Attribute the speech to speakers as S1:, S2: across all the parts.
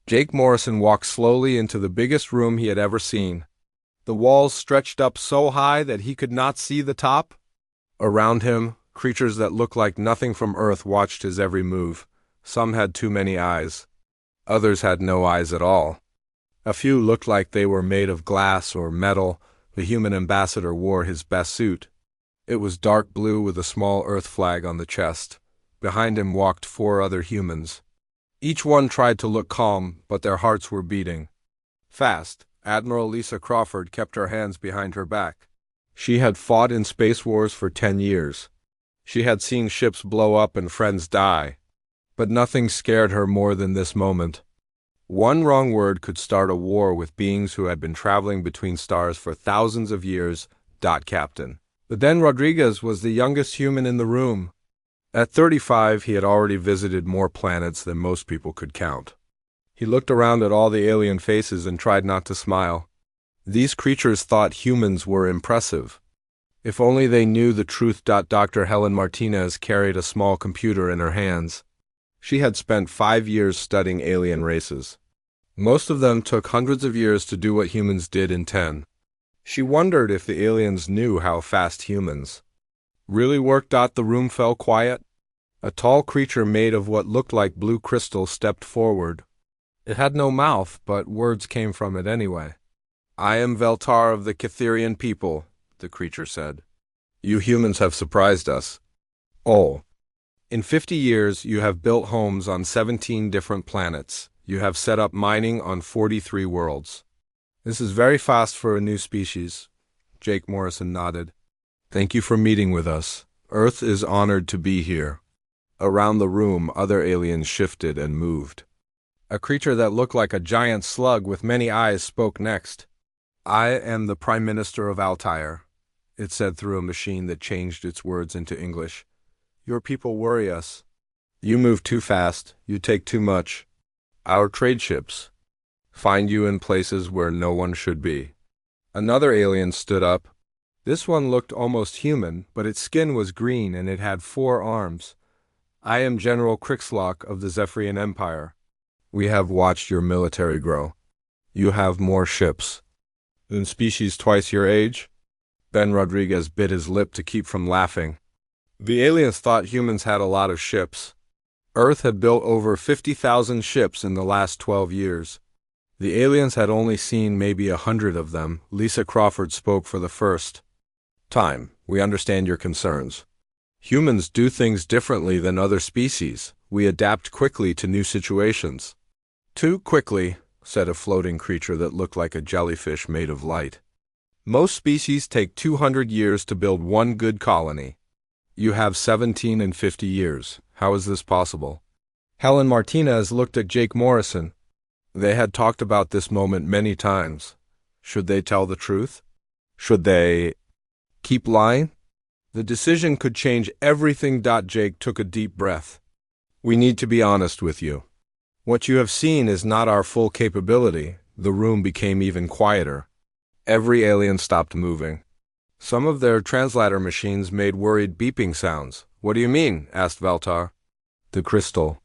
S1: Jake Morrison walked slowly into the biggest room he had ever seen. The walls stretched up so high that he could not see the top. Around him, creatures that looked like nothing from Earth watched his every move. Some had too many eyes. Others had no eyes at all. A few looked like they were made of glass or metal. The human ambassador wore his best suit. It was dark blue with a small Earth flag on the chest. Behind him walked 4 other humans. Each one tried to look calm, but their hearts were beating fast. Admiral Lisa Crawford kept her hands behind her back. She had fought in space wars for 10 years. She had seen ships blow up and friends die. But nothing scared her more than this moment. One wrong word could start a war with beings who had been traveling between stars for thousands of years. Captain. But then Rodriguez was the youngest human in the room. At 35, he had already visited more planets than most people could count. He looked around at all the alien faces and tried not to smile. These creatures thought humans were impressive. If only they knew the truth. Dr. Helen Martinez carried a small computer in her hands. She had spent 5 years studying alien races. Most of them took hundreds of years to do what humans did in 10. She wondered if the aliens knew how fast humans really worked. The room fell quiet. A tall creature made of what looked like blue crystal stepped forward. It had no mouth, but words came from it anyway. "I am Veltar of the Catherian people," the creature said. "You humans have surprised us. Oh. In 50 years, you have built homes on 17 different planets. You have set up mining on 43 worlds. This is very fast for a new species." Jake Morrison nodded. "Thank you for meeting with us. Earth is honored to be here." Around the room, other aliens shifted and moved. A creature that looked like a giant slug with many eyes spoke next. "I am the Prime Minister of Altair," it said through a machine that changed its words into English. "Your people worry us. You move too fast. You take too much. Our trade ships find you in places where no one should be." Another alien stood up. This one looked almost human, but its skin was green and it had 4 arms. "I am General Crixlock of the Zephyrian Empire. We have watched your military grow. You have more ships than species twice your age." Ben Rodriguez bit his lip to keep from laughing. The aliens thought humans had a lot of ships. Earth had built over 50,000 ships in the last 12 years. The aliens had only seen maybe 100 of them. Lisa Crawford spoke for the first time. "We understand your concerns. Humans do things differently than other species. We adapt quickly to new situations." "Too quickly," said a floating creature that looked like a jellyfish made of light. "Most species take 200 years to build one good colony. You have 17 and 50 years. How is this possible?" Helen Martinez looked at Jake Morrison. They had talked about this moment many times. Should they tell the truth? Should they keep lying? The decision could change everything. Jake took a deep breath. "We need to be honest with you. What you have seen is not our full capability." The room became even quieter. Every alien stopped moving. Some of their translator machines made worried beeping sounds. "What do you mean?" asked Veltar. "The crystal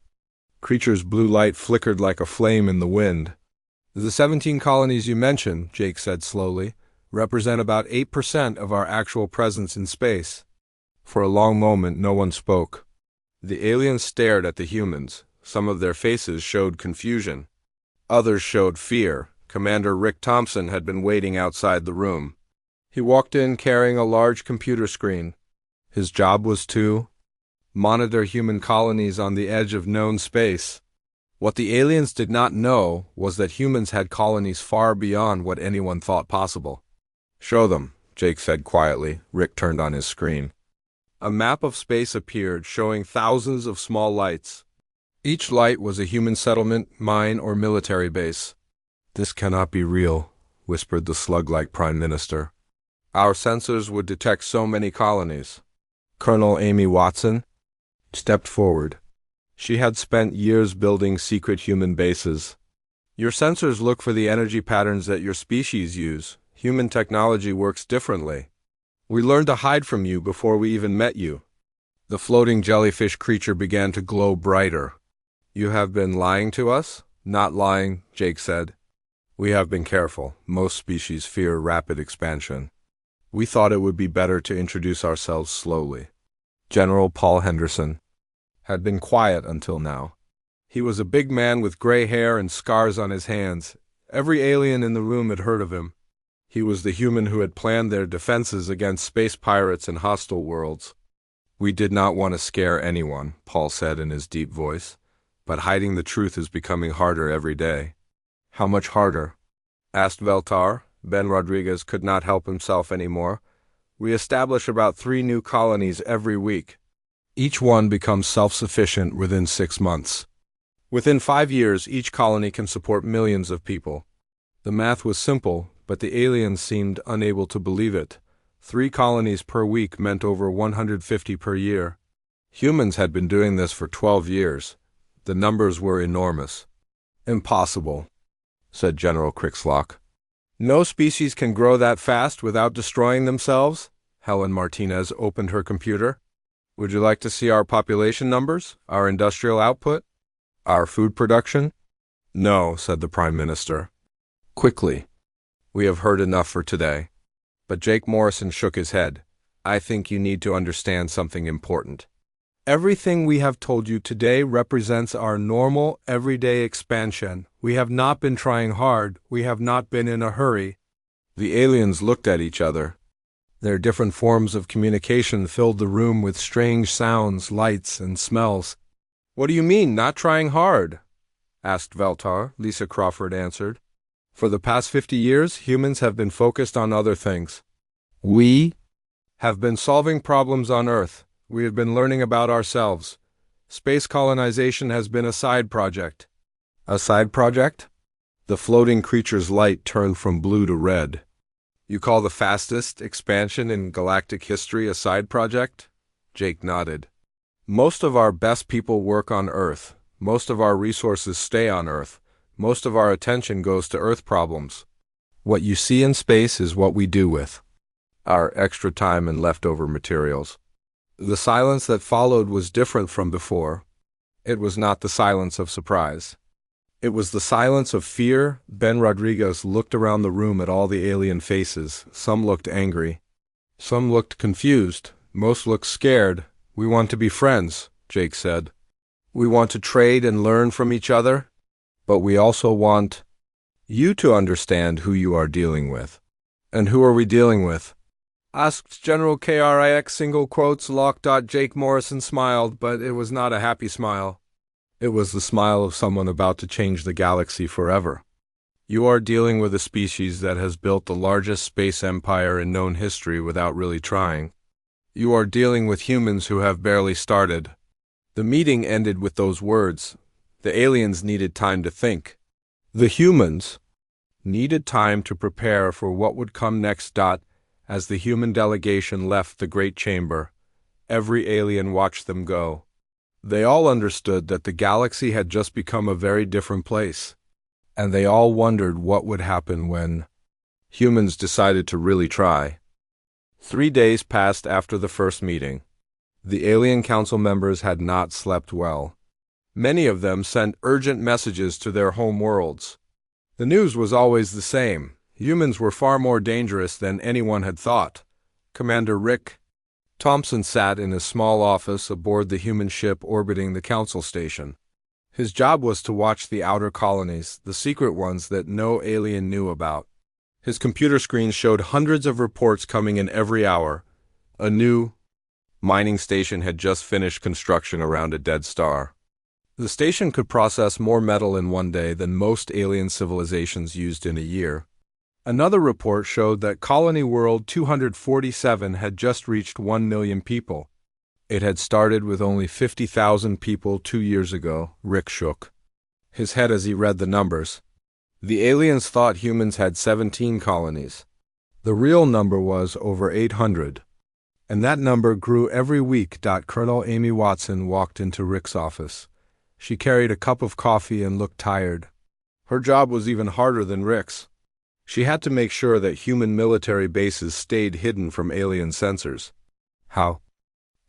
S1: creature's blue light flickered like a flame in the wind." "The 17 colonies you mentioned," Jake said slowly, "represent about 8% of our actual presence in space." For a long moment, no one spoke. The aliens stared at the humans. Some of their faces showed confusion. Others showed fear. Commander Rick Thompson had been waiting outside the room. He walked in carrying a large computer screen. His job was to monitor human colonies on the edge of known space. What the aliens did not know was that humans had colonies far beyond what anyone thought possible. "Show them," Jake said quietly. Rick turned on his screen. A map of space appeared, showing thousands of small lights. Each light was a human settlement, mine, or military base. "This cannot be real," whispered the slug-like Prime Minister. "Our sensors would detect so many colonies." Colonel Amy Watson stepped forward. She had spent years building secret human bases. "Your sensors look for the energy patterns that your species use. Human technology works differently. We learned to hide from you before we even met you." The floating jellyfish creature began to glow brighter. "You have been lying to us?" Not lying, Jake said. We have been careful. Most species fear rapid expansion. We thought it would be better to introduce ourselves slowly. General Paul Henderson had been quiet until now. He was a big man with gray hair and scars on his hands. Every alien in the room had heard of him. He was the human who had planned their defenses against space pirates and hostile worlds. We did not want to scare anyone, Paul said in his deep voice, but hiding the truth is becoming harder every day. How much harder? Asked Veltar. Ben Rodriguez could not help himself anymore. We establish about 3 new colonies every week. Each one becomes self-sufficient within 6 months. Within 5 years, each colony can support millions of people. The math was simple, but the aliens seemed unable to believe it. 3 colonies per week meant over 150 per year. Humans had been doing this for 12 years. The numbers were enormous. Impossible, said General Crixlock. No species can grow that fast without destroying themselves? Helen Martinez opened her computer. Would you like to see our population numbers, our industrial output, our food production? No, said the Prime Minister. Quickly. We have heard enough for today. But Jake Morrison shook his head. I think you need to understand something important. Everything we have told you today represents our normal, everyday expansion. We have not been trying hard. We have not been in a hurry. The aliens looked at each other. Their different forms of communication filled the room with strange sounds, lights, and smells. What do you mean, not trying hard? Asked Veltar. Lisa Crawford answered. For the past 50 years, humans have been focused on other things. We have been solving problems on Earth. We have been learning about ourselves. Space colonization has been a side project. A side project? The floating creature's light turned from blue to red. You call the fastest expansion in galactic history a side project? Jake nodded. Most of our best people work on Earth. Most of our resources stay on Earth. Most of our attention goes to Earth problems. What you see in space is what we do with our extra time and leftover materials. The silence that followed was different from before. It was not the silence of surprise. It was the silence of fear. Ben Rodriguez looked around the room at all the alien faces. Some looked angry. Some looked confused. Most looked scared. We want to be friends, Jake said. We want to trade and learn from each other. But we also want you to understand who you are dealing with. And who are we dealing with? Asked General KRIX single quotes locked. Jake Morrison smiled, but it was not a happy smile. It was the smile of someone about to change the galaxy forever. You are dealing with a species that has built the largest space empire in known history without really trying. You are dealing with humans who have barely started. The meeting ended with those words. The aliens needed time to think. The humans needed time to prepare for what would come next. As the human delegation left the great chamber, every alien watched them go. They all understood that the galaxy had just become a very different place, and they all wondered what would happen when humans decided to really try. 3 days passed after the first meeting. The alien council members had not slept well. Many of them sent urgent messages to their home worlds. The news was always the same. Humans were far more dangerous than anyone had thought. Commander Rick Thompson sat in his small office aboard the human ship orbiting the council station. His job was to watch the outer colonies, the secret ones that no alien knew about. His computer screen showed hundreds of reports coming in every hour. A new mining station had just finished construction around a dead star. The station could process more metal in one day than most alien civilizations used in a year. Another report showed that Colony World 247 had just reached 1 million people. It had started with only 50,000 people 2 years ago. Rick shook his head as he read the numbers. The aliens thought humans had 17 colonies. The real number was over 800. And that number grew every week. Colonel Amy Watson walked into Rick's office. She carried a cup of coffee and looked tired. Her job was even harder than Rick's. She had to make sure that human military bases stayed hidden from alien sensors. How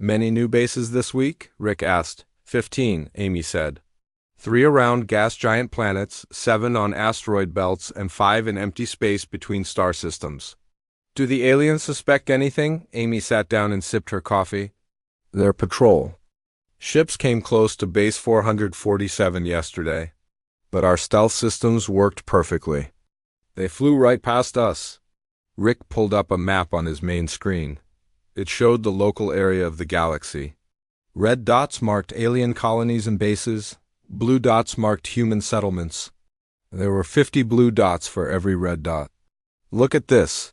S1: many new bases this week? Rick asked. 15, Amy said. 3 around gas giant planets, 7 on asteroid belts, and 5 in empty space between star systems. Do the aliens suspect anything? Amy sat down and sipped her coffee. Their patrol. Ships came close to base 447 yesterday, but our stealth systems worked perfectly. They flew right past us. Rick pulled up a map on his main screen. It showed the local area of the galaxy. Red dots marked alien colonies and bases. Blue dots marked human settlements. There were 50 blue dots for every red dot. Look at this,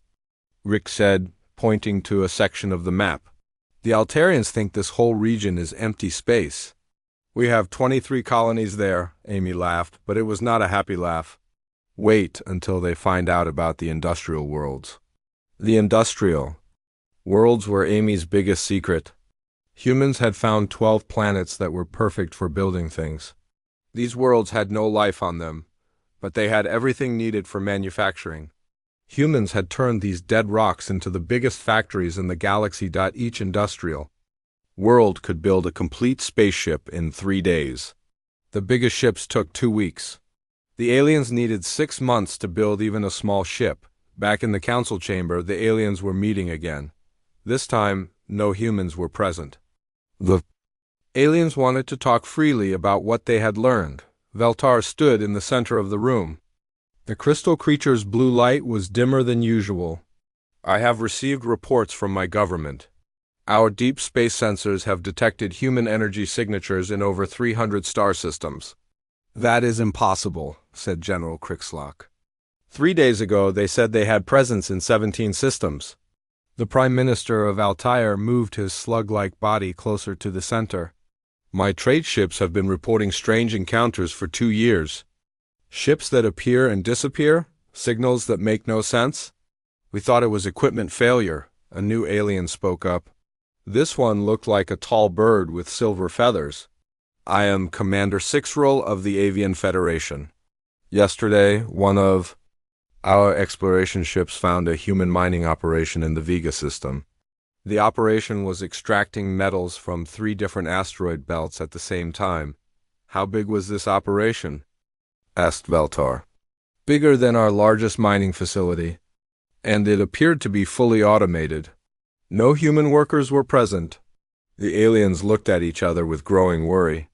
S1: Rick said, pointing to a section of the map. The Altarians think this whole region is empty space. We have 23 colonies there, Amy laughed, but it was not a happy laugh. Wait until they find out about the industrial worlds. The industrial worlds were Amy's biggest secret. Humans had found 12 planets that were perfect for building things. These worlds had no life on them, but they had everything needed for manufacturing. Humans had turned these dead rocks into the biggest factories in the galaxy. Each industrial world could build a complete spaceship in 3 days. The biggest ships took 2 weeks. The aliens needed 6 months to build even a small ship. Back in the council chamber, the aliens were meeting again. This time, no humans were present. The aliens wanted to talk freely about what they had learned. Veltar stood in the center of the room. The crystal creature's blue light was dimmer than usual. I have received reports from my government. Our deep space sensors have detected human energy signatures in over 300 star systems. That is impossible, said General Crixlock. 3 days ago, they said they had presence in 17 systems. The Prime Minister of Altair moved his slug-like body closer to the center. My trade ships have been reporting strange encounters for 2 years. Ships that appear and disappear, signals that make no sense. We thought it was equipment failure, a new alien spoke up. This one looked like a tall bird with silver feathers. I am Commander Sixroll of the Avian Federation. Yesterday, one of our exploration ships found a human mining operation in the Vega system. The operation was extracting metals from 3 different asteroid belts at the same time. How big was this operation? Asked Veltar. Bigger than our largest mining facility, and it appeared to be fully automated. No human workers were present. The aliens looked at each other with growing worry.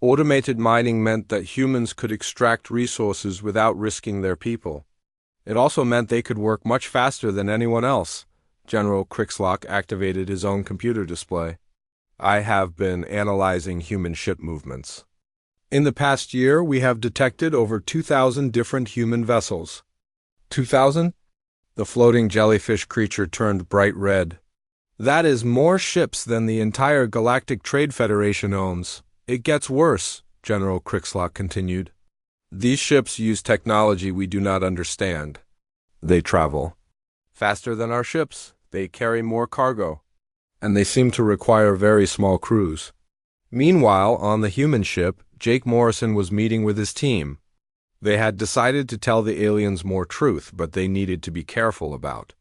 S1: Automated mining meant that humans could extract resources without risking their people. It also meant they could work much faster than anyone else. General Crixlock activated his own computer display. I have been analyzing human ship movements. In the past year, we have detected over 2,000 different human vessels. 2,000? The floating jellyfish creature turned bright red. That is more ships than the entire Galactic Trade Federation owns. It gets worse, General Crixlock continued. These ships use technology we do not understand. They travel faster than our ships. They carry more cargo, and they seem to require very small crews. Meanwhile, on the human ship, Jake Morrison was meeting with his team. They had decided to tell the aliens more truth, but they needed to be careful about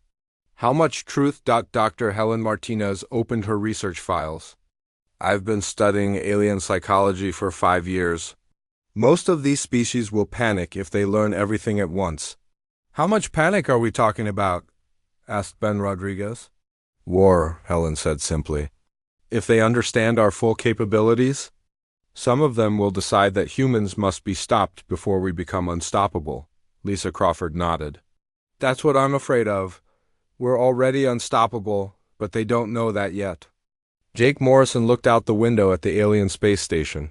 S1: how much truth. Dr. Helen Martinez opened her research files. I've been studying alien psychology for 5 years. Most of these species will panic if they learn everything at once. How much panic are we talking about? Asked Ben Rodriguez. War, Helen said simply. If they understand our full capabilities, some of them will decide that humans must be stopped before we become unstoppable. Lisa Crawford nodded. That's what I'm afraid of. We're already unstoppable, but they don't know that yet. Jake Morrison looked out the window at the alien space station.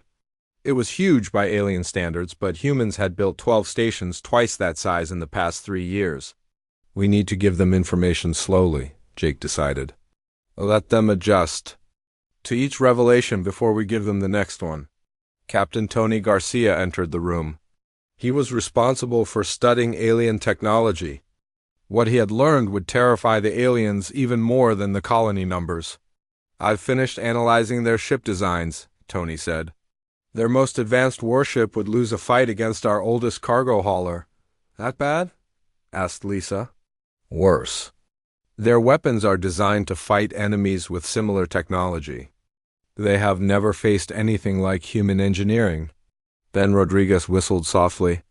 S1: It was huge by alien standards, but humans had built 12 stations twice that size in the past 3 years. We need to give them information slowly, Jake decided. Let them adjust to each revelation before we give them the next one. Captain Tony Garcia entered the room. He was responsible for studying alien technology. What he had learned would terrify the aliens even more than the colony numbers. I've finished analyzing their ship designs, Tony said. Their most advanced warship would lose a fight against our oldest cargo hauler. That bad? Asked Lisa. Worse. Their weapons are designed to fight enemies with similar technology. They have never faced anything like human engineering. Ben Rodriguez whistled softly.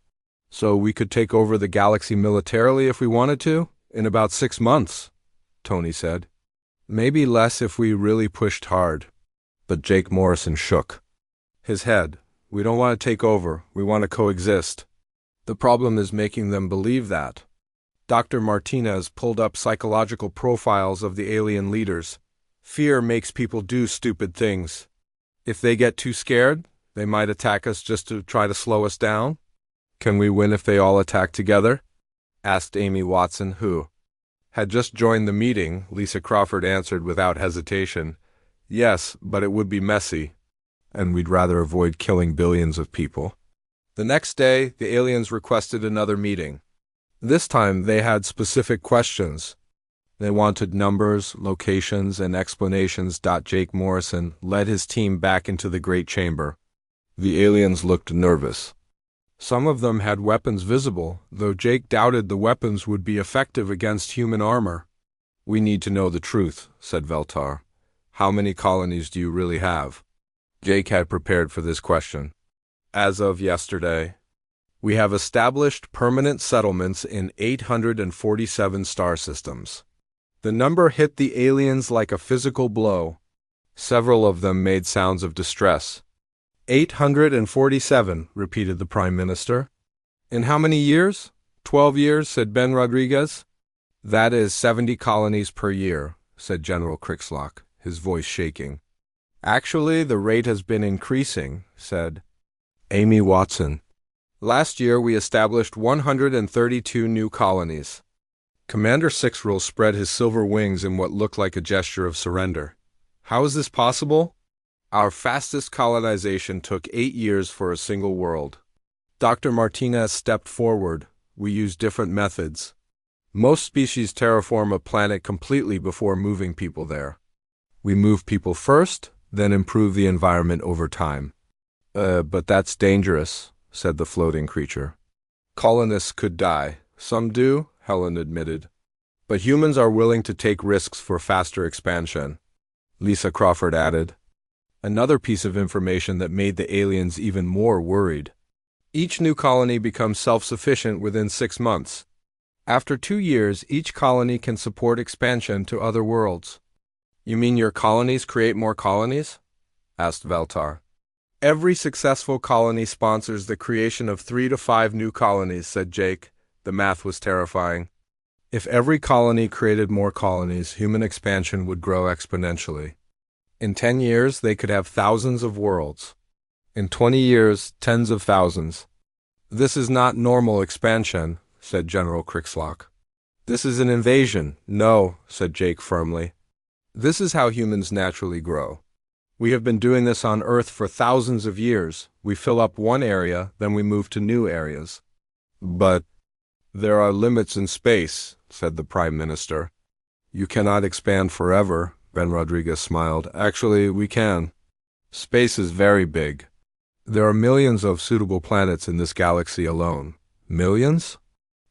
S1: So we could take over the galaxy militarily if we wanted to? In about 6 months, Tony said. Maybe less if we really pushed hard. But Jake Morrison shook his head. We don't want to take over. We want to coexist. The problem is making them believe that. Dr. Martinez pulled up psychological profiles of the alien leaders. Fear makes people do stupid things. If they get too scared, they might attack us just to try to slow us down. Can we win if they all attack together? Asked Amy Watson, who had just joined the meeting. Lisa Crawford answered without hesitation. Yes, but it would be messy, and we'd rather avoid killing billions of people. The next day, the aliens requested another meeting. This time, they had specific questions. They wanted numbers, locations, and explanations. Jake Morrison led his team back into the Great Chamber. The aliens looked nervous. Some of them had weapons visible, though Jake doubted the weapons would be effective against human armor. We need to know the truth, said Veltar. How many colonies do you really have? Jake had prepared for this question. As of yesterday, we have established permanent settlements in 847 star systems. The number hit the aliens like a physical blow. Several of them made sounds of distress. 847, repeated the Prime Minister. In how many years? 12 years, said Ben Rodriguez. That is 70 colonies per year, said General Crixlock, his voice shaking. Actually, the rate has been increasing, said Amy Watson. Last year, we established 132 new colonies. Commander Sixrel spread his silver wings in what looked like a gesture of surrender. How is this possible? Our fastest colonization took 8 years for a single world. Dr. Martinez stepped forward. We use different methods. Most species terraform a planet completely before moving people there. We move people first, then improve the environment over time. But that's dangerous, said the floating creature. Colonists could die. Some do, Helen admitted. But humans are willing to take risks for faster expansion, Lisa Crawford added. Another piece of information that made the aliens even more worried. Each new colony becomes self-sufficient within 6 months. After 2 years, each colony can support expansion to other worlds. You mean your colonies create more colonies? Asked Veltar. Every successful colony sponsors the creation of 3 to 5 new colonies, said Jake. The math was terrifying. If every colony created more colonies, human expansion would grow exponentially. In 10 years, they could have thousands of worlds. In 20 years, tens of thousands. This is not normal expansion, said General Crixlock. This is an invasion. No, said Jake firmly. This is how humans naturally grow. We have been doing this on Earth for thousands of years. We fill up one area, then we move to new areas. But there are limits in space, said the Prime Minister. You cannot expand forever, Ben Rodriguez smiled. Actually, we can. Space is very big. There are millions of suitable planets in this galaxy alone. Millions?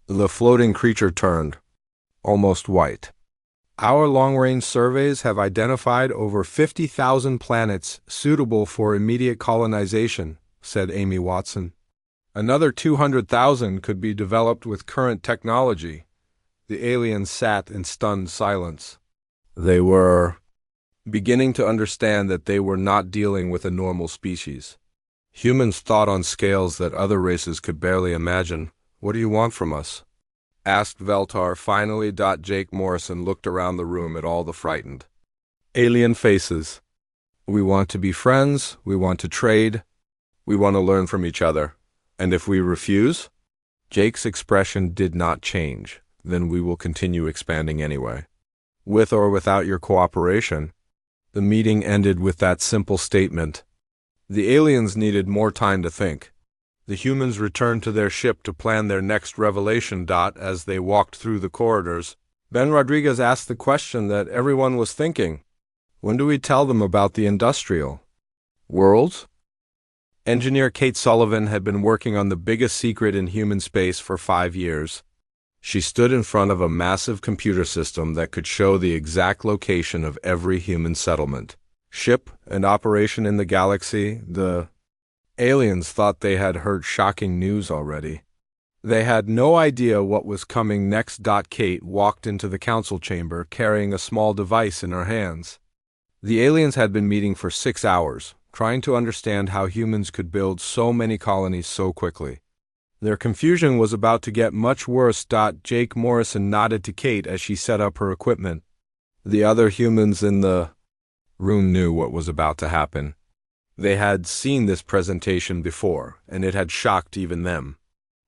S1: The floating creature turned, almost white. Our long-range surveys have identified over 50,000 planets suitable for immediate colonization, said Amy Watson. Another 200,000 could be developed with current technology. The aliens sat in stunned silence. They were beginning to understand that they were not dealing with a normal species. Humans thought on scales that other races could barely imagine. What do you want from us? Asked Veltar finally. Jake Morrison looked around the room at all the frightened alien faces. We want to be friends, we want to trade, we want to learn from each other. And if we refuse? Jake's expression did not change. Then we will continue expanding anyway. With or without your cooperation. The meeting ended with that simple statement. The aliens needed more time to think. The humans returned to their ship to plan their next revelation. As they walked through the corridors, Ben Rodriguez asked the question that everyone was thinking. When do we tell them about the industrial worlds? Engineer Kate Sullivan had been working on the biggest secret in human space for 5 years. She stood in front of a massive computer system that could show the exact location of every human settlement, ship, and operation in the galaxy. The Aliens thought they had heard shocking news already. They had no idea what was coming next. Kate walked into the council chamber carrying a small device in her hands. The aliens had been meeting for 6 hours, trying to understand how humans could build so many colonies so quickly. Their confusion was about to get much worse. Jake Morrison nodded to Kate as she set up her equipment. The other humans in the room knew what was about to happen. They had seen this presentation before, and it had shocked even them.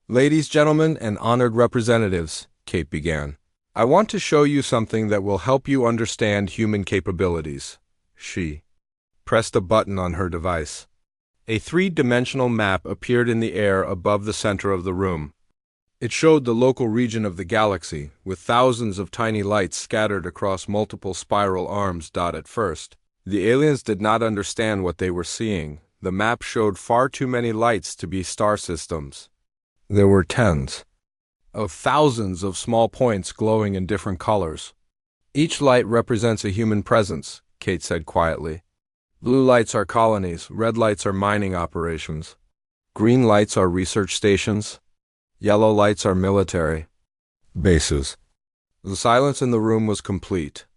S1: "Ladies, gentlemen, and honored representatives," Kate began, "I want to show you something that will help you understand human capabilities." She pressed a button on her device. A three-dimensional map appeared in the air above the center of the room. It showed the local region of the galaxy, with thousands of tiny lights scattered across multiple spiral arms. At first, the aliens did not understand what they were seeing. The map showed far too many lights to be star systems. There were tens of thousands of small points glowing in different colors. "Each light represents a human presence," Kate said quietly. "Blue lights are colonies, red lights are mining operations. Green lights are research stations. Yellow lights are military bases." The silence in the room was complete.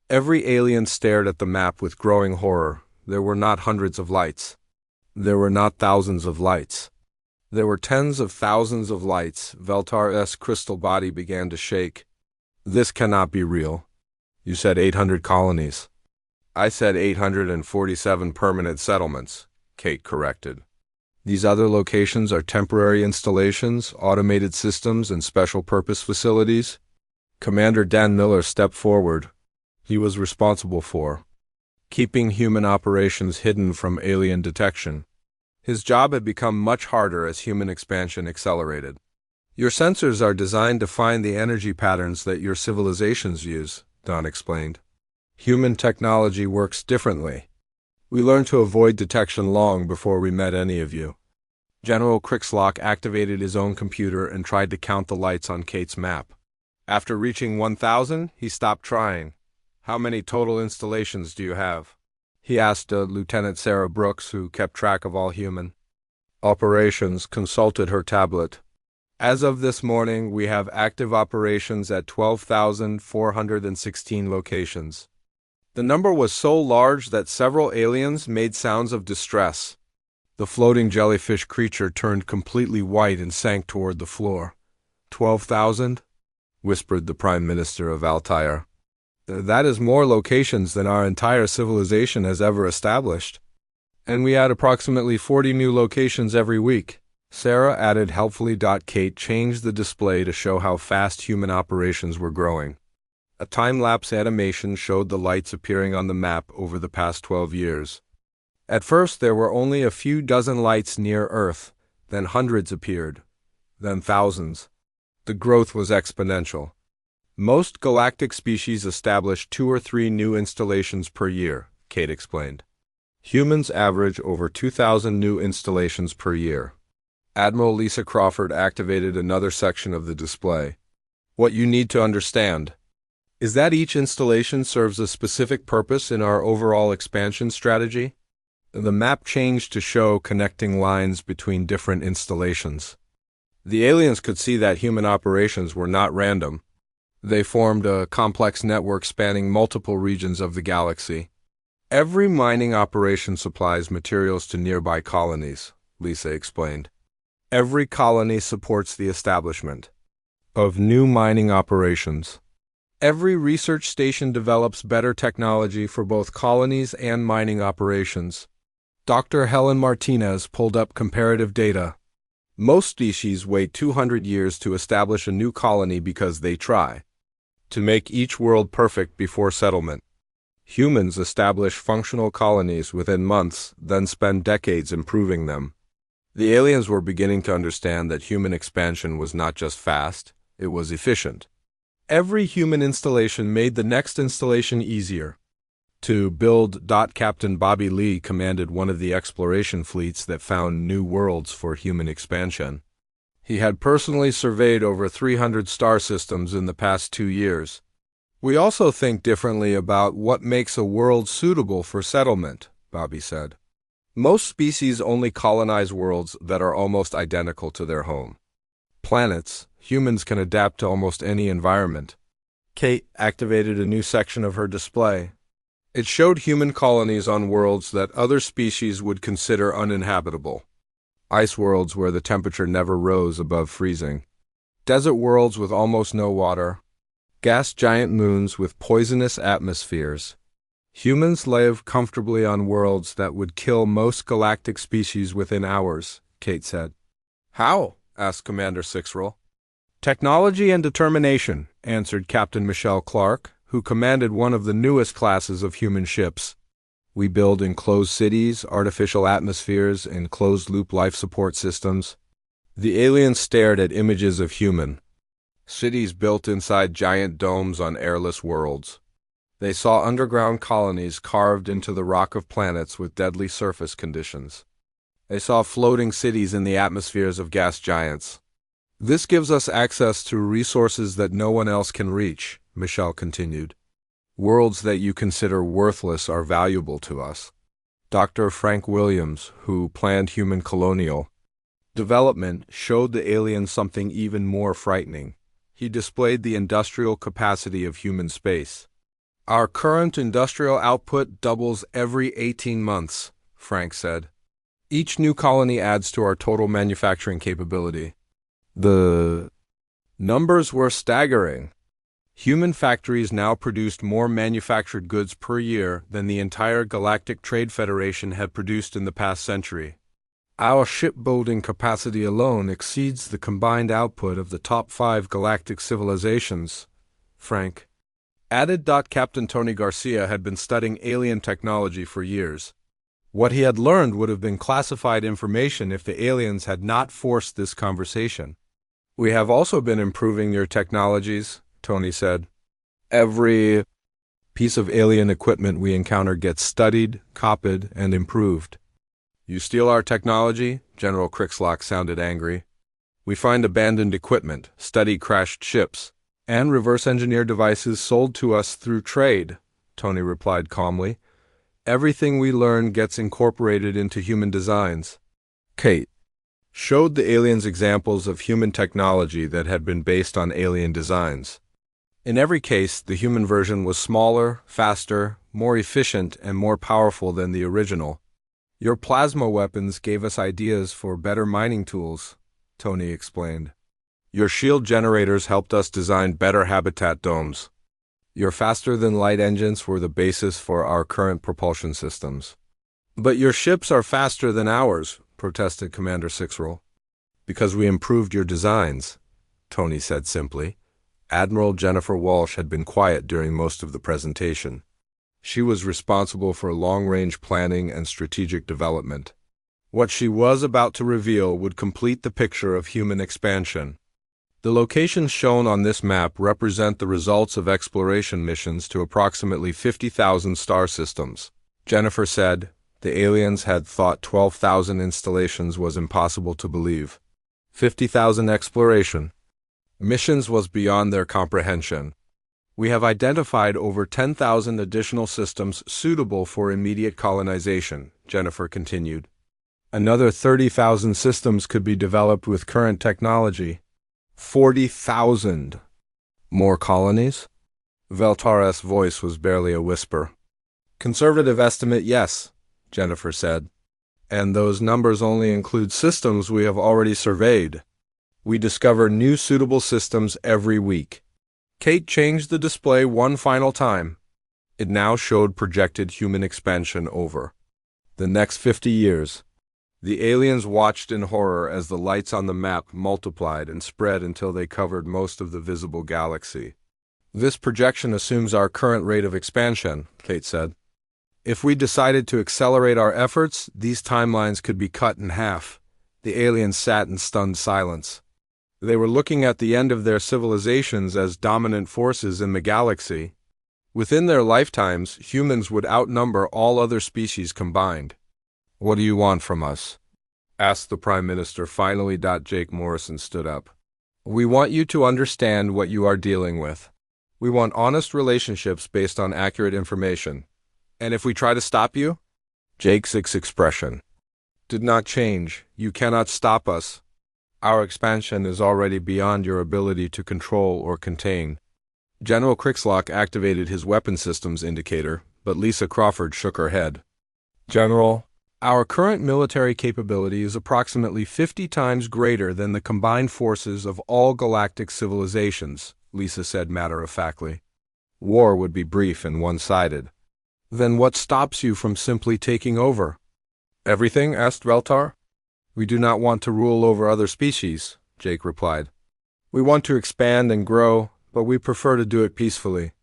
S1: Every alien stared at the map with growing horror. There were not hundreds of lights. There were not thousands of lights. There were tens of thousands of lights. Veltar's crystal body began to shake. "This cannot be real. You said 800 colonies." "I said 847 permanent settlements," Kate corrected. "These other locations are temporary installations, automated systems, and special-purpose facilities." Commander Dan Miller stepped forward. He was responsible for keeping human operations hidden from alien detection. His job had become much harder as human expansion accelerated. "Your sensors are designed to find the energy patterns that your civilizations use," Don explained. "Human technology works differently. We learned to avoid detection long before we met any of you." General Crixlock activated his own computer and tried to count the lights on Kate's map. After reaching 1,000, he stopped trying. "How many total installations do you have?" he asked Lieutenant Sarah Brooks, who kept track of all human operations, consulted her tablet. "As of this morning, we have active operations at 12,416 locations." The number was so large that several aliens made sounds of distress. The floating jellyfish creature turned completely white and sank toward the floor. 12,000? whispered the Prime Minister of Altair. "That is more locations than our entire civilization has ever established. And we add approximately 40 new locations every week." Sarah added helpfully. Kate changed the display to show how fast human operations were growing. A time-lapse animation showed the lights appearing on the map over the past 12 years. At first, there were only a few dozen lights near Earth, then hundreds appeared, then thousands. The growth was exponential. Most galactic species established 2 or 3 new installations per year, Kate explained. Humans average over 2,000 new installations per year. Admiral Lisa Crawford activated another section of the display. "What you need to understand is that each installation serves a specific purpose in our overall expansion strategy." The map changed to show connecting lines between different installations. The aliens could see that human operations were not random. They formed a complex network spanning multiple regions of the galaxy. "Every mining operation supplies materials to nearby colonies," Lisa explained. "Every colony supports the establishment of new mining operations. Every research station develops better technology for both colonies and mining operations." Dr. Helen Martinez pulled up comparative data. "Most species wait 200 years to establish a new colony because they try to make each world perfect before settlement. Humans establish functional colonies within months, then spend decades improving them." The aliens were beginning to understand that human expansion was not just fast, it was efficient. Every human installation made the next installation easier to build. Captain Bobby Lee commanded one of the exploration fleets that found new worlds for human expansion. He had personally surveyed over 300 star systems in the past 2 years. "We also think differently about what makes a world suitable for settlement," Bobby said. Most species only colonize worlds that are almost identical to their home. Planets, humans can adapt to almost any environment. Kate activated a new section of her display. It showed human colonies on worlds that other species would consider uninhabitable. Ice worlds where the temperature never rose above freezing. Desert worlds with almost no water. Gas giant moons with poisonous atmospheres. Humans live comfortably on worlds that would kill most galactic species within hours, Kate said. How? Asked Commander Sixrel. Technology and determination, answered Captain Michelle Clark, who commanded one of the newest classes of human ships. We build enclosed cities, artificial atmospheres, and closed-loop life support systems. The aliens stared at images of human cities built inside giant domes on airless worlds. They saw underground colonies carved into the rock of planets with deadly surface conditions. They saw floating cities in the atmospheres of gas giants. This gives us access to resources that no one else can reach, Michelle continued. Worlds that you consider worthless are valuable to us. Dr. Frank Williams, who planned human colonial development, showed the aliens something even more frightening. He displayed the industrial capacity of human space. Our current industrial output doubles every 18 months, Frank said. Each new colony adds to our total manufacturing capability. The numbers were staggering. Human factories now produced more manufactured goods per year than the entire Galactic Trade Federation had produced in the past century. Our shipbuilding capacity alone exceeds the combined output of the top 5 galactic civilizations, Frank added. Captain Tony Garcia had been studying alien technology for years. What he had learned would have been classified information if the aliens had not forced this conversation. We have also been improving your technologies, Tony said. Every piece of alien equipment we encounter gets studied, copied, and improved. You steal our technology? General Crixlock sounded angry. We find abandoned equipment, study crashed ships, and reverse-engineer devices sold to us through trade, Tony replied calmly. Everything we learn gets incorporated into human designs. Kate showed the aliens examples of human technology that had been based on alien designs. In every case, the human version was smaller, faster, more efficient, and more powerful than the original. Your plasma weapons gave us ideas for better mining tools, Tony explained. Your shield generators helped us design better habitat domes. Your faster-than-light engines were the basis for our current propulsion systems. But your ships are faster than ours, protested Commander Sixrel. Because we improved your designs, Tony said simply. Admiral Jennifer Walsh had been quiet during most of the presentation. She was responsible for long-range planning and strategic development. What she was about to reveal would complete the picture of human expansion. The locations shown on this map represent the results of exploration missions to approximately 50,000 star systems. Jennifer said the aliens had thought 12,000 installations was impossible to believe. 50,000 exploration missions was beyond their comprehension. We have identified over 10,000 additional systems suitable for immediate colonization, Jennifer continued. Another 30,000 systems could be developed with current technology. 40,000 more colonies? Veltares' voice was barely a whisper. Conservative estimate, yes, Jennifer said. And those numbers only include systems we have already surveyed. We discover new suitable systems every week. Kate changed the display one final time. It now showed projected human expansion over the next 50 years. The aliens watched in horror as the lights on the map multiplied and spread until they covered most of the visible galaxy. This projection assumes our current rate of expansion, Kate said. If we decided to accelerate our efforts, these timelines could be cut in half. The aliens sat in stunned silence. They were looking at the end of their civilizations as dominant forces in the galaxy. Within their lifetimes, humans would outnumber all other species combined. What do you want from us? Asked the Prime Minister finally. Jake Morrison stood up. We want you to understand what you are dealing with. We want honest relationships based on accurate information. And if we try to stop you? Jake's expression did not change. You cannot stop us. Our expansion is already beyond your ability to control or contain. General Crixlock activated his weapon systems indicator, but Lisa Crawford shook her head. General, our current military capability is approximately 50 times greater than the combined forces of all galactic civilizations, Lisa said matter-of-factly. War would be brief and one-sided. Then what stops you from simply taking over? Everything? Asked Reltar. We do not want to rule over other species, Jake replied. We want to expand and grow, but we prefer to do it peacefully.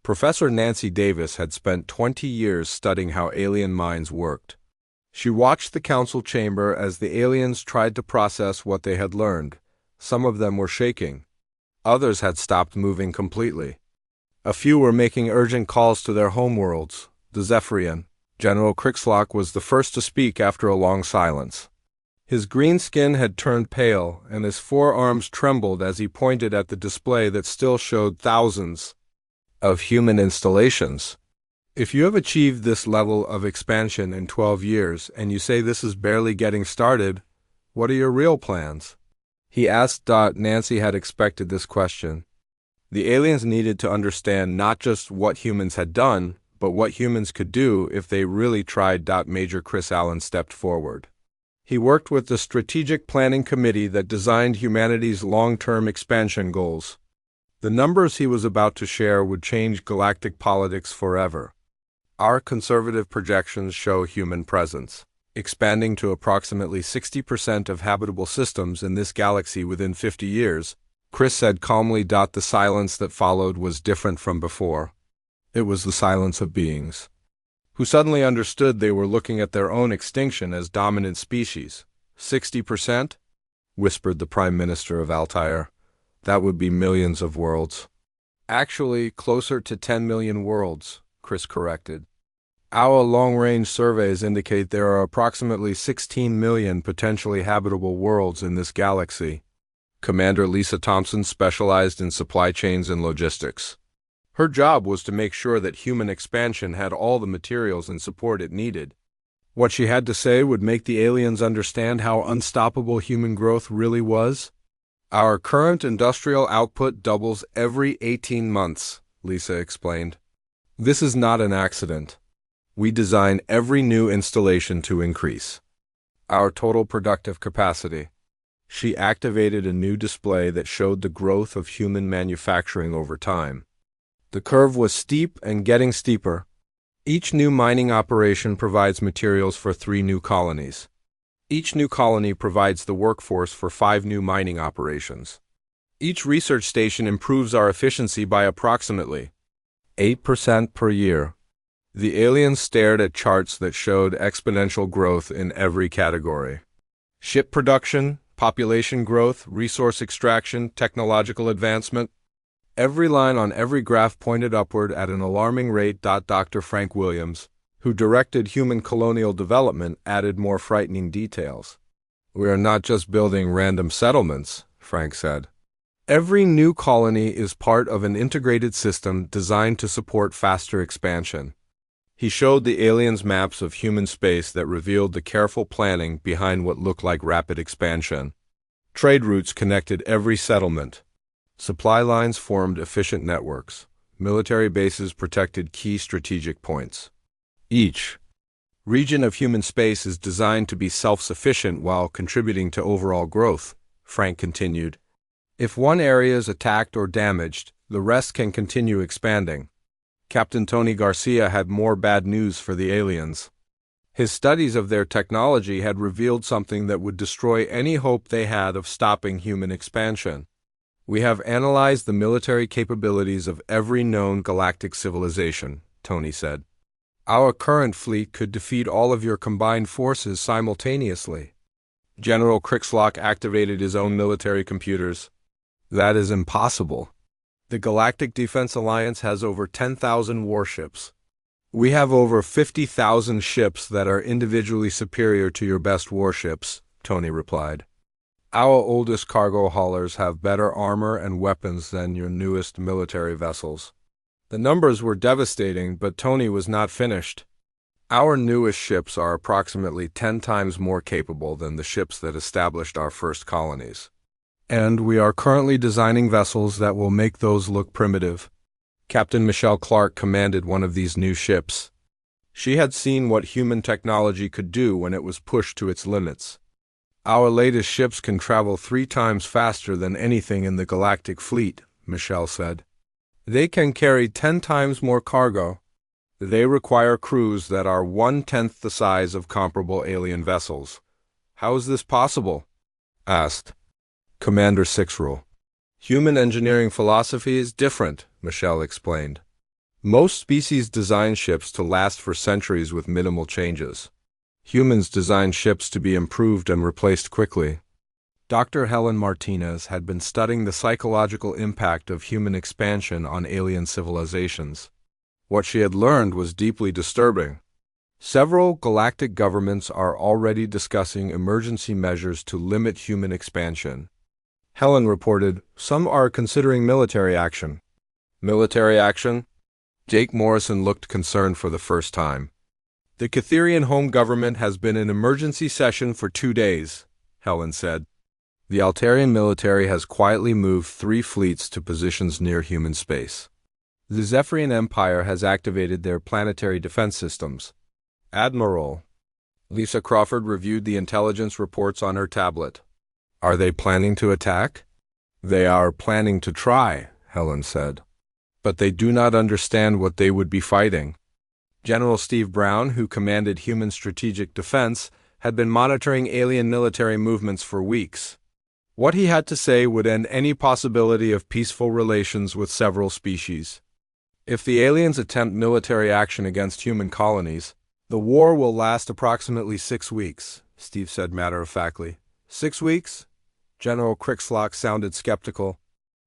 S1: Professor Nancy Davis had spent 20 years studying how alien minds worked. She watched the council chamber as the aliens tried to process what they had learned. Some of them were shaking. Others had stopped moving completely. A few were making urgent calls to their homeworlds, the Zephyrian. General Crixlock was the first to speak after a long silence. His green skin had turned pale, and his forearms trembled as he pointed at the display that still showed thousands of human installations. If you have achieved this level of expansion in 12 years, and you say this is barely getting started, what are your real plans? He asked. Nancy had expected this question. The aliens needed to understand not just what humans had done, but what humans could do if they really tried. Major Chris Allen stepped forward. He worked with the Strategic Planning Committee that designed humanity's long-term expansion goals. The numbers he was about to share would change galactic politics forever. Our conservative projections show human presence expanding to approximately 60% of habitable systems in this galaxy within 50 years, Chris said calmly. The silence that followed was different from before. It was the silence of beings who suddenly understood they were looking at their own extinction as dominant species. 60%? Whispered the Prime Minister of Altair. That would be millions of worlds. Actually, closer to 10 million worlds, Chris corrected. Our long-range surveys indicate there are approximately 16 million potentially habitable worlds in this galaxy. Commander Lisa Thompson specialized in supply chains and logistics. Her job was to make sure that human expansion had all the materials and support it needed. What she had to say would make the aliens understand how unstoppable human growth really was. Our current industrial output doubles every 18 months, Lisa explained. This is not an accident. We design every new installation to increase our total productive capacity. She activated a new display that showed the growth of human manufacturing over time. The curve was steep and getting steeper. Each new mining operation provides materials for 3 new colonies. Each new colony provides the workforce for 5 new mining operations. Each research station improves our efficiency by approximately 8% per year. The aliens stared at charts that showed exponential growth in every category. Ship production, population growth, resource extraction, technological advancement. Every line on every graph pointed upward at an alarming rate. Dr. Frank Williams, who directed human colonial development, added more frightening details. We are not just building random settlements, Frank said. Every new colony is part of an integrated system designed to support faster expansion. He showed the aliens maps of human space that revealed the careful planning behind what looked like rapid expansion. Trade routes connected every settlement. Supply lines formed efficient networks. Military bases protected key strategic points. Each region of human space is designed to be self-sufficient while contributing to overall growth, Frank continued. If one area is attacked or damaged, the rest can continue expanding. Captain Tony Garcia had more bad news for the aliens. His studies of their technology had revealed something that would destroy any hope they had of stopping human expansion. We have analyzed the military capabilities of every known galactic civilization, Tony said. Our current fleet could defeat all of your combined forces simultaneously. General Crixlock activated his own military computers. That is impossible. The Galactic Defense Alliance has over 10,000 warships. We have over 50,000 ships that are individually superior to your best warships, Tony replied. Our oldest cargo haulers have better armor and weapons than your newest military vessels. The numbers were devastating, but Tony was not finished. Our newest ships are approximately 10 times more capable than the ships that established our first colonies. And we are currently designing vessels that will make those look primitive. Captain Michelle Clark commanded one of these new ships. She had seen what human technology could do when it was pushed to its limits. Our latest ships can travel 3 times faster than anything in the galactic fleet, Michelle said. They can carry 10 times more cargo. They require crews that are 1/10 the size of comparable alien vessels. How is this possible? Asked Commander Sixrule. Human engineering philosophy is different, Michelle explained. Most species design ships to last for centuries with minimal changes. Humans design ships to be improved and replaced quickly. Dr. Helen Martinez had been studying the psychological impact of human expansion on alien civilizations. What she had learned was deeply disturbing. Several galactic governments are already discussing emergency measures to limit human expansion. Helen reported, some are considering military action. Military action? Jake Morrison looked concerned for the first time. The Catherian home government has been in emergency session for 2 days, Helen said. The Altarian military has quietly moved 3 fleets to positions near human space. The Zephyrian Empire has activated their planetary defense systems. Admiral Lisa Crawford reviewed the intelligence reports on her tablet. Are they planning to attack? They are planning to try, Helen said. But they do not understand what they would be fighting. General Steve Brown, who commanded Human Strategic Defense, had been monitoring alien military movements for weeks. What he had to say would end any possibility of peaceful relations with several species. If the aliens attempt military action against human colonies, the war will last approximately 6 weeks, Steve said matter-of-factly. 6 weeks? General Crixlock sounded skeptical.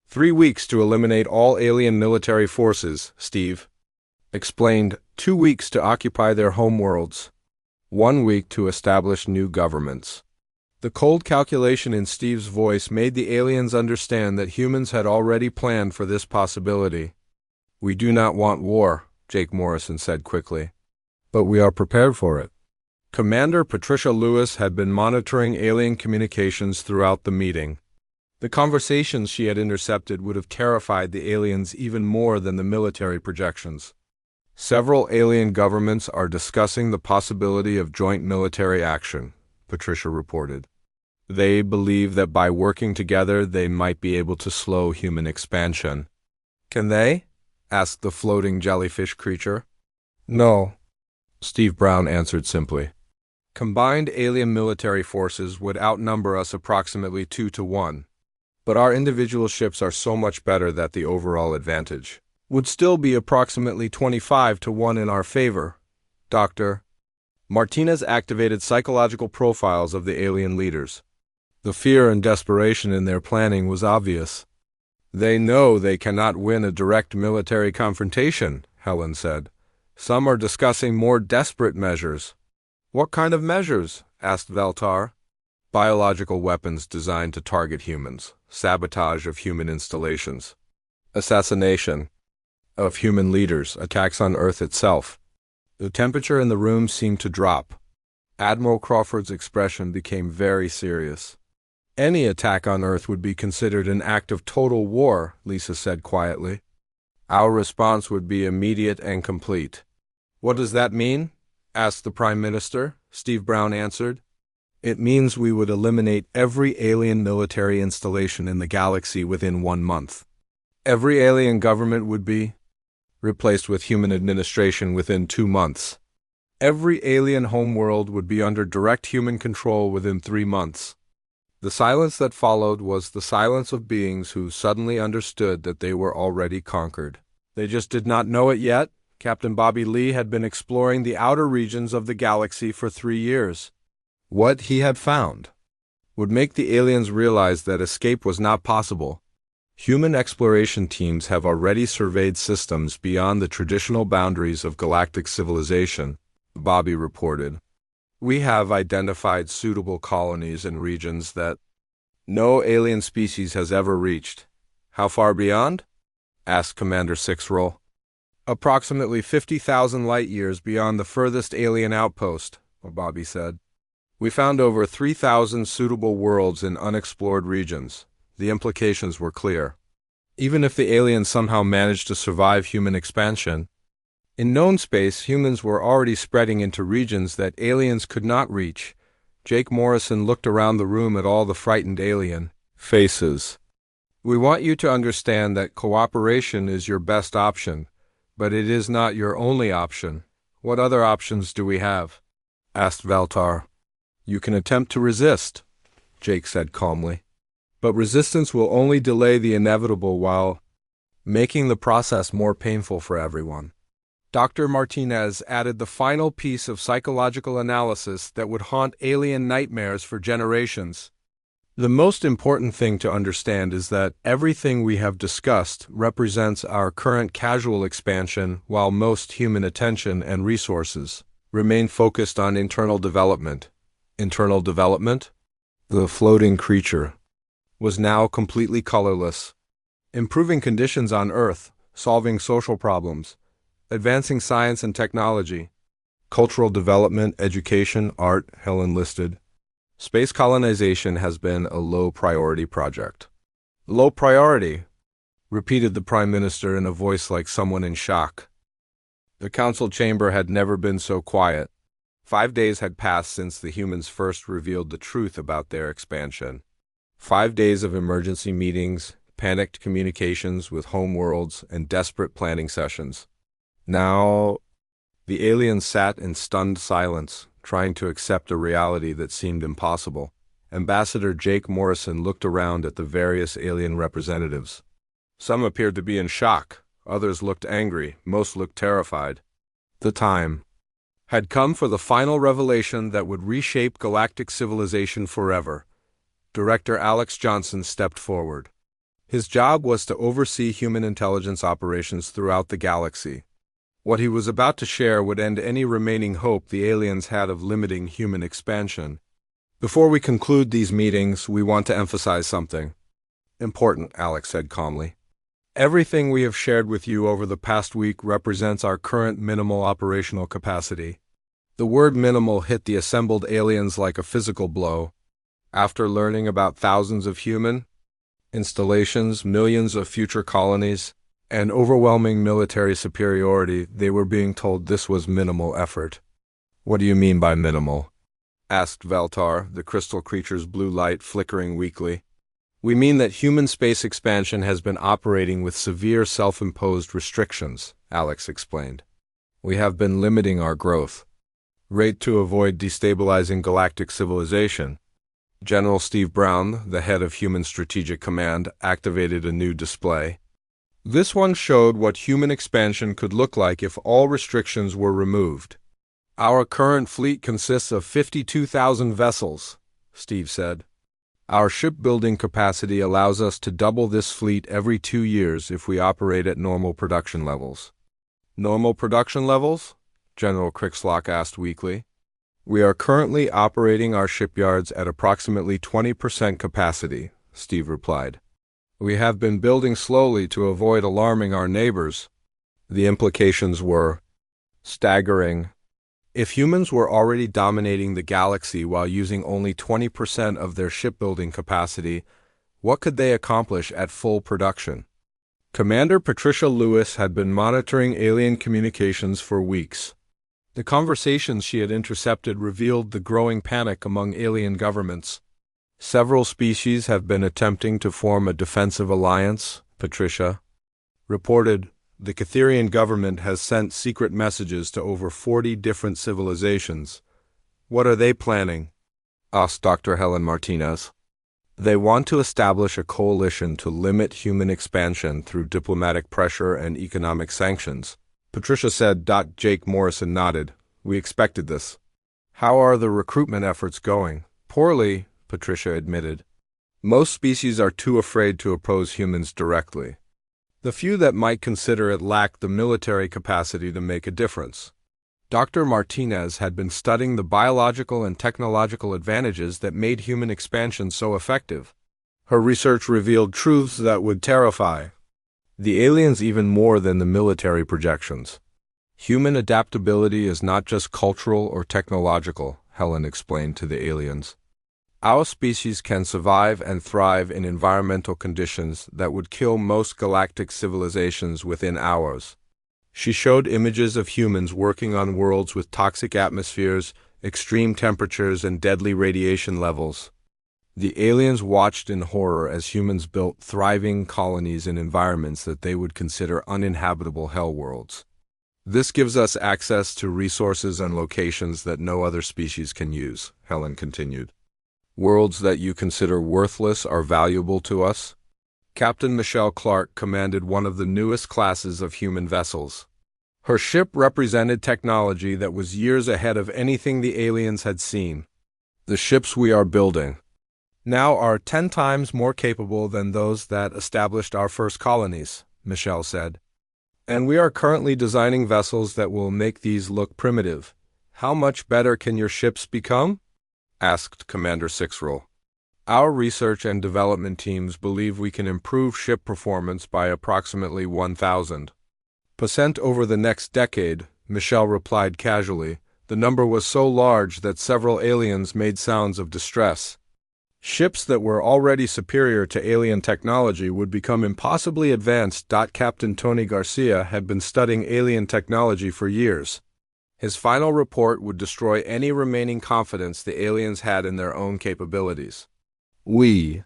S1: 3 weeks to eliminate all alien military forces, Steve explained. 2 weeks to occupy their homeworlds. 1 week to establish new governments. The cold calculation in Steve's voice made the aliens understand that humans had already planned for this possibility. We do not want war, Jake Morrison said quickly. But we are prepared for it. Commander Patricia Lewis had been monitoring alien communications throughout the meeting. The conversations she had intercepted would have terrified the aliens even more than the military projections. Several alien governments are discussing the possibility of joint military action, Patricia reported. They believe that by working together they might be able to slow human expansion. Can they? Asked the floating jellyfish creature. No, Steve Brown answered simply. Combined alien military forces would outnumber us approximately 2 to 1. But our individual ships are so much better that the overall advantage would still be approximately 25 to 1 in our favor. Dr. Martinez activated psychological profiles of the alien leaders. The fear and desperation in their planning was obvious. They know they cannot win a direct military confrontation, Helen said. Some are discussing more desperate measures. What kind of measures? Asked Veltar. Biological weapons designed to target humans, sabotage of human installations, assassination of human leaders, attacks on Earth itself. The temperature in the room seemed to drop. Admiral Crawford's expression became very serious. Any attack on Earth would be considered an act of total war, Lisa said quietly. Our response would be immediate and complete. What does that mean? Asked the Prime Minister. Steve Brown answered. It means we would eliminate every alien military installation in the galaxy within 1 month. Every alien government would be replaced with human administration within 2 months. Every alien homeworld would be under direct human control within 3 months. The silence that followed was the silence of beings who suddenly understood that they were already conquered. They just did not know it yet. Captain Bobby Lee had been exploring the outer regions of the galaxy for 3 years. What he had found would make the aliens realize that escape was not possible. Human exploration teams have already surveyed systems beyond the traditional boundaries of galactic civilization, Bobby reported. We have identified suitable colonies and regions that no alien species has ever reached. How far beyond? Asked Commander Sixrole. Approximately 50,000 light-years beyond the furthest alien outpost, Bobby said. We found over 3,000 suitable worlds in unexplored regions. The implications were clear. Even if the aliens somehow managed to survive human expansion, in known space, humans were already spreading into regions that aliens could not reach. Jake Morrison looked around the room at all the frightened alien faces. We want you to understand that cooperation is your best option, but it is not your only option. What other options do we have? Asked Valtar. You can attempt to resist, Jake said calmly. But resistance will only delay the inevitable while making the process more painful for everyone. Dr. Martinez added the final piece of psychological analysis that would haunt alien nightmares for generations. The most important thing to understand is that everything we have discussed represents our current casual expansion, while most human attention and resources remain focused on internal development. Internal development? The floating creature was now completely colorless. Improving conditions on Earth, solving social problems, advancing science and technology, cultural development, education, art, Helen listed. Space colonization has been a low-priority project. Low priority, repeated the Prime Minister in a voice like someone in shock. The council chamber had never been so quiet. 5 days had passed since the humans first revealed the truth about their expansion. 5 days of emergency meetings, panicked communications with homeworlds, and desperate planning sessions. Now, the aliens sat in stunned silence, trying to accept a reality that seemed impossible. Ambassador Jake Morrison looked around at the various alien representatives. Some appeared to be in shock, others looked angry, most looked terrified. The time had come for the final revelation that would reshape galactic civilization forever. Director Alex Johnson stepped forward. His job was to oversee human intelligence operations throughout the galaxy. What he was about to share would end any remaining hope the aliens had of limiting human expansion. Before we conclude these meetings, we want to emphasize something important, Alex said calmly. Everything we have shared with you over the past week represents our current minimal operational capacity. The word minimal hit the assembled aliens like a physical blow. After learning about thousands of human installations, millions of future colonies, and overwhelming military superiority, they were being told this was minimal effort. What do you mean by minimal? Asked Valtar, the crystal creature's blue light flickering weakly. We mean that human space expansion has been operating with severe self-imposed restrictions, Alex explained. We have been limiting our growth rate to avoid destabilizing galactic civilization. General Steve Brown, the head of Human Strategic Command, activated a new display. This one showed what human expansion could look like if all restrictions were removed. Our current fleet consists of 52,000 vessels, Steve said. Our shipbuilding capacity allows us to double this fleet every 2 years if we operate at normal production levels. Normal production levels? General Crixlock asked weakly. We are currently operating our shipyards at approximately 20% capacity, Steve replied. We have been building slowly to avoid alarming our neighbors. The implications were staggering. If humans were already dominating the galaxy while using only 20% of their shipbuilding capacity, what could they accomplish at full production? Commander Patricia Lewis had been monitoring alien communications for weeks. The conversations she had intercepted revealed the growing panic among alien governments. Several species have been attempting to form a defensive alliance, Patricia reported. The Catherian government has sent secret messages to over 40 different civilizations. What are they planning? Asked Dr. Helen Martinez. They want to establish a coalition to limit human expansion through diplomatic pressure and economic sanctions, Patricia said. Jake Morrison nodded. We expected this. How are the recruitment efforts going? Poorly, Patricia admitted. Most species are too afraid to oppose humans directly. The few that might consider it lack the military capacity to make a difference. Dr. Martinez had been studying the biological and technological advantages that made human expansion so effective. Her research revealed truths that would terrify The aliens even more than the military projections. Human adaptability is not just cultural or technological, Helen explained to the aliens. Our species can survive and thrive in environmental conditions that would kill most galactic civilizations within hours. She showed images of humans working on worlds with toxic atmospheres, extreme temperatures, and deadly radiation levels. The aliens watched in horror as humans built thriving colonies in environments that they would consider uninhabitable hell worlds. This gives us access to resources and locations that no other species can use, Helen continued. Worlds that you consider worthless are valuable to us? Captain Michelle Clark commanded one of the newest classes of human vessels. Her ship represented technology that was years ahead of anything the aliens had seen. The ships we are building now are 10 times more capable than those that established our first colonies, Michelle said. And we are currently designing vessels that will make these look primitive. How much better can your ships become? Asked Commander Sixrel. Our research and development teams believe we can improve ship performance by approximately 1,000% over the next decade, Michelle replied casually. The number was so large that several aliens made sounds of distress. Ships that were already superior to alien technology would become impossibly advanced. Captain Tony Garcia had been studying alien technology for years. His final report would destroy any remaining confidence the aliens had in their own capabilities. We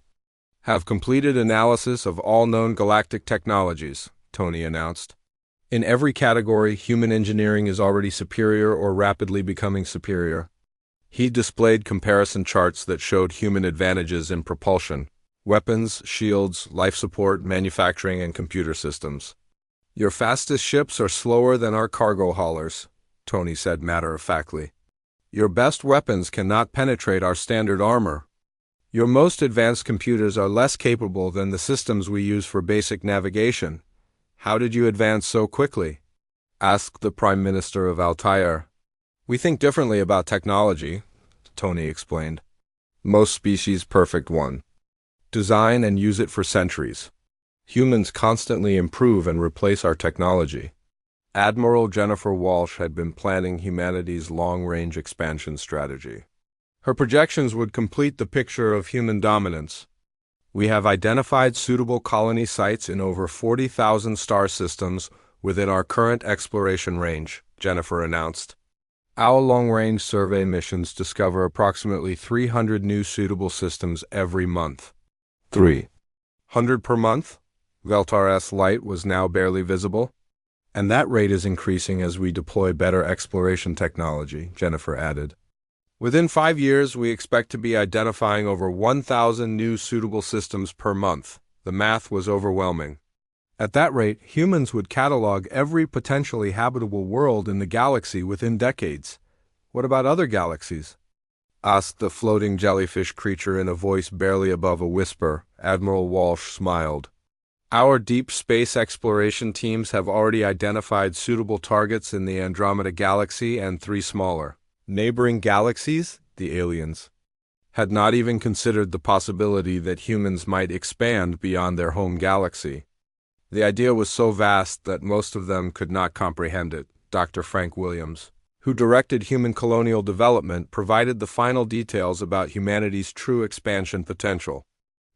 S1: have completed analysis of all known galactic technologies, Tony announced. In every category, human engineering is already superior or rapidly becoming superior. He displayed comparison charts that showed human advantages in propulsion, weapons, shields, life support, manufacturing, and computer systems. Your fastest ships are slower than our cargo haulers, Tony said matter-of-factly. Your best weapons cannot penetrate our standard armor. Your most advanced computers are less capable than the systems we use for basic navigation. How did you advance so quickly? Asked the Prime Minister of Altair. We think differently about technology, Tony explained. Most species perfect one. Design and use it for centuries. Humans constantly improve and replace our technology. Admiral Jennifer Walsh had been planning humanity's long-range expansion strategy. Her projections would complete the picture of human dominance. We have identified suitable colony sites in over 40,000 star systems within our current exploration range, Jennifer announced. Our long-range survey missions discover approximately 300 new suitable systems every month. 300 per month? Veltar's light was now barely visible. And that rate is increasing as we deploy better exploration technology, Jennifer added. Within 5 years, we expect to be identifying over 1,000 new suitable systems per month. The math was overwhelming. At that rate, humans would catalog every potentially habitable world in the galaxy within decades. What about other galaxies? Asked the floating jellyfish creature in a voice barely above a whisper. Admiral Walsh smiled. Our deep space exploration teams have already identified suitable targets in the Andromeda Galaxy and 3 smaller neighboring galaxies. The aliens had not even considered the possibility that humans might expand beyond their home galaxy. The idea was so vast that most of them could not comprehend it. Dr. Frank Williams, who directed human colonial development, provided the final details about humanity's true expansion potential.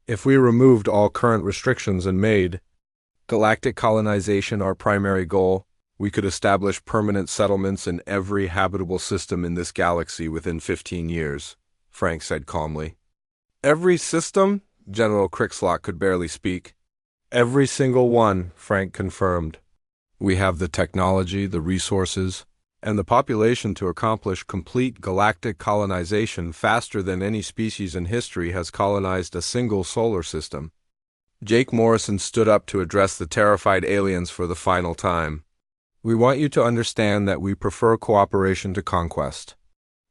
S1: If we removed all current restrictions and made galactic colonization our primary goal, we could establish permanent settlements in every habitable system in this galaxy within 15 years, Frank said calmly. Every system? General Crixlock could barely speak. Every single one, Frank confirmed. We have the technology, the resources, and the population to accomplish complete galactic colonization faster than any species in history has colonized a single solar system. Jake Morrison stood up to address the terrified aliens for the final time. We want you to understand that we prefer cooperation to conquest.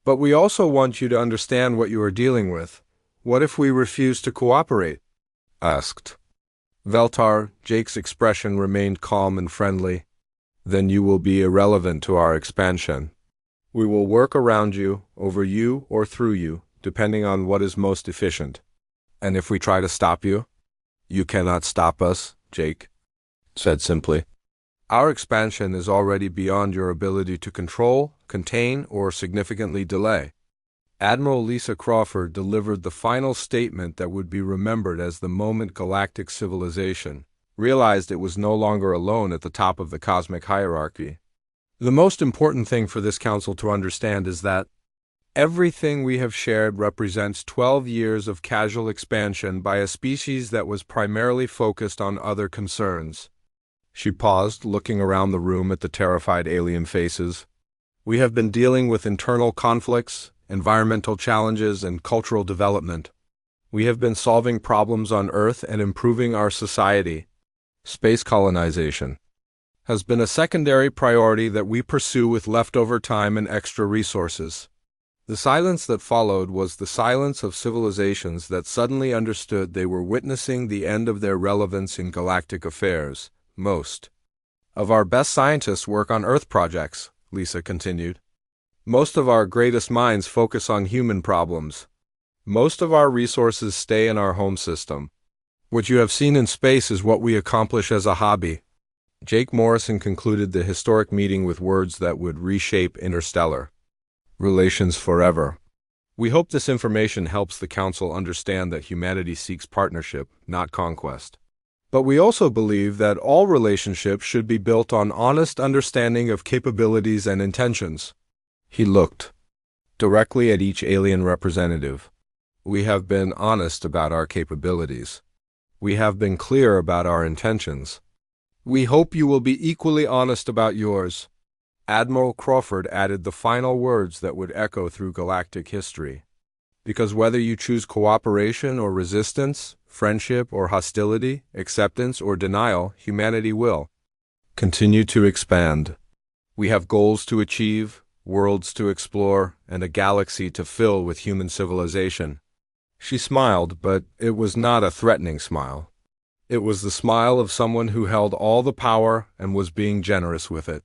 S1: But we also want you to understand what you are dealing with. What if we refuse to cooperate? Asked. Veltar, Jake's expression remained calm and friendly. Then you will be irrelevant to our expansion. We will work around you, over you, or through you, depending on what is most efficient. And if we try to stop you? You cannot stop us, Jake. said simply. Our expansion is already beyond your ability to control, contain, or significantly delay. Admiral Lisa Crawford delivered the final statement that would be remembered as the moment galactic civilization realized it was no longer alone at the top of the cosmic hierarchy. The most important thing for this council to understand is that everything we have shared represents 12 years of casual expansion by a species that was primarily focused on other concerns. She paused, looking around the room at the terrified alien faces. We have been dealing with internal conflicts, environmental challenges, and cultural development. We have been solving problems on Earth and improving our society. Space colonization has been a secondary priority that we pursue with leftover time and extra resources. The silence that followed was the silence of civilizations that suddenly understood they were witnessing the end of their relevance in galactic affairs. Most of our best scientists work on Earth projects, Lisa continued. Most of our greatest minds focus on human problems. Most of our resources stay in our home system. What you have seen in space is what we accomplish as a hobby. Jake Morrison concluded the historic meeting with words that would reshape interstellar relations forever. We hope this information helps the Council understand that humanity seeks partnership, not conquest. But we also believe that all relationships should be built on honest understanding of capabilities and intentions. He looked directly at each alien representative. We have been honest about our capabilities. We have been clear about our intentions. We hope you will be equally honest about yours. Admiral Crawford added the final words that would echo through galactic history. Because whether you choose cooperation or resistance, friendship or hostility, acceptance or denial, humanity will continue to expand. We have goals to achieve, worlds to explore, and a galaxy to fill with human civilization. She smiled, but it was not a threatening smile. It was the smile of someone who held all the power and was being generous with it.